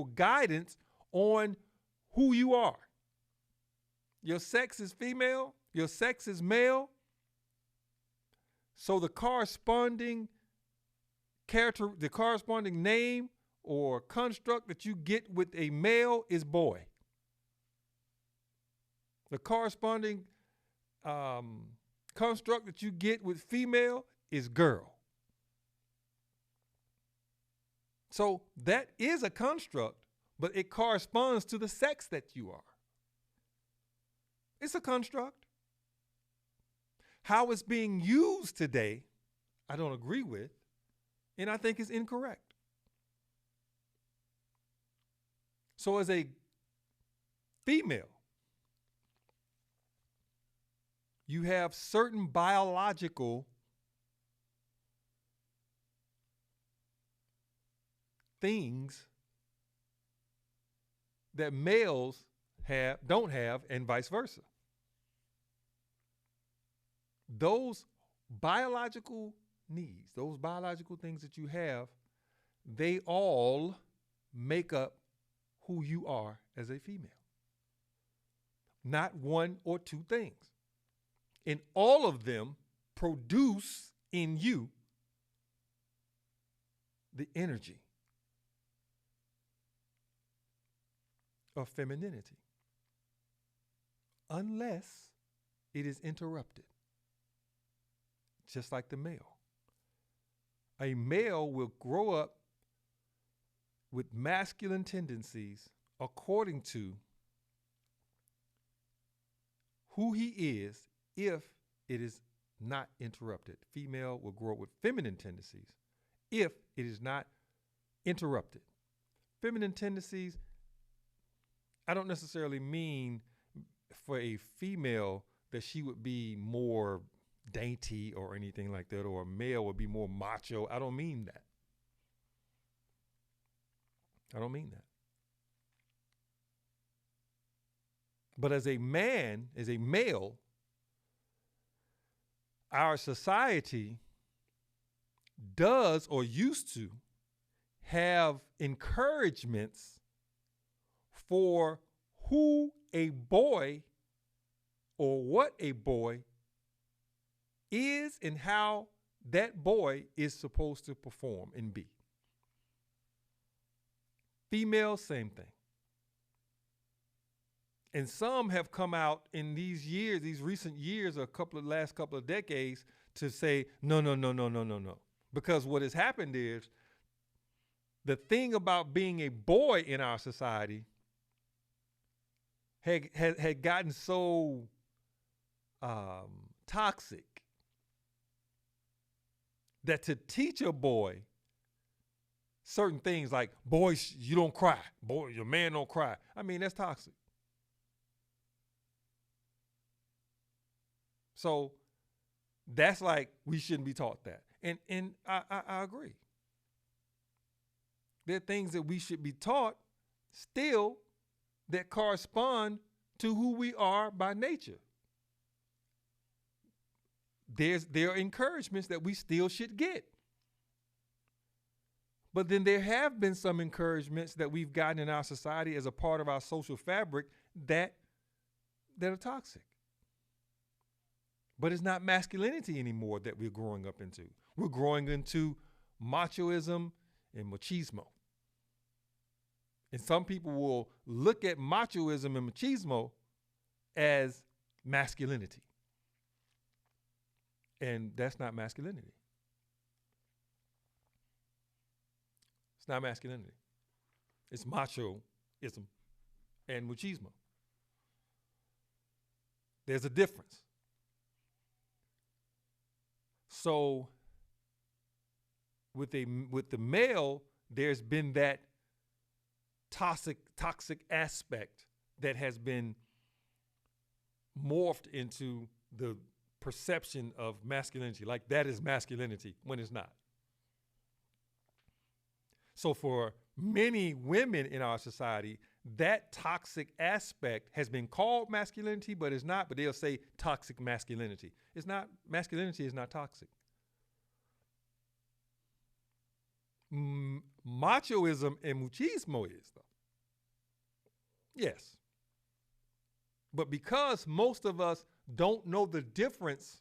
guidance on who you are. Your sex is female, your sex is male. So the corresponding character, the corresponding name or construct that you get with a male is boy. The corresponding construct that you get with female is girl. So that is a construct, but it corresponds to the sex that you are. It's a construct. How it's being used today, I don't agree with, and I think it's incorrect. So as a female, you have certain biological things that males don't have, and vice versa. Those biological needs, those biological things that you have, they all make up who you are as a female. Not one or two things. And all of them produce in you the energy of femininity, unless it is interrupted. Just like the male. A male will grow up with masculine tendencies according to who he is if it is not interrupted. Female will grow up with feminine tendencies if it is not interrupted. Feminine tendencies, I don't necessarily mean for a female that she would be more dainty or anything like that, or a male would be more macho. I don't mean that. I don't mean that. But as a man, as a male, our society does or used to have encouragements for who a boy or what a boy is and how that boy is supposed to perform and be. Female, same thing. And some have come out in these years, these recent years, or last couple of decades, to say, no. Because what has happened is the thing about being a boy in our society had gotten so toxic that to teach a boy certain things like, boys, you don't cry. Boy, your man don't cry. I mean, that's toxic. So that's like, we shouldn't be taught that. And I agree. There are things that we should be taught still that correspond to who we are by nature. There are encouragements that we still should get. But then there have been some encouragements that we've gotten in our society as a part of our social fabric that are toxic. But it's not masculinity anymore that we're growing up into. We're growing into machoism and machismo. And some people will look at machoism and machismo as masculinity. And that's not masculinity. It's not masculinity. It's machoism and machismo. There's a difference. So with the male, there's been that toxic aspect that has been morphed into the perception of masculinity, like that is masculinity when it's not. So for many women in our society, that toxic aspect has been called masculinity, but it's not, but they'll say toxic masculinity. It's not, masculinity is not toxic. Machoism and machismo is, though. Yes. But because most of us don't know the difference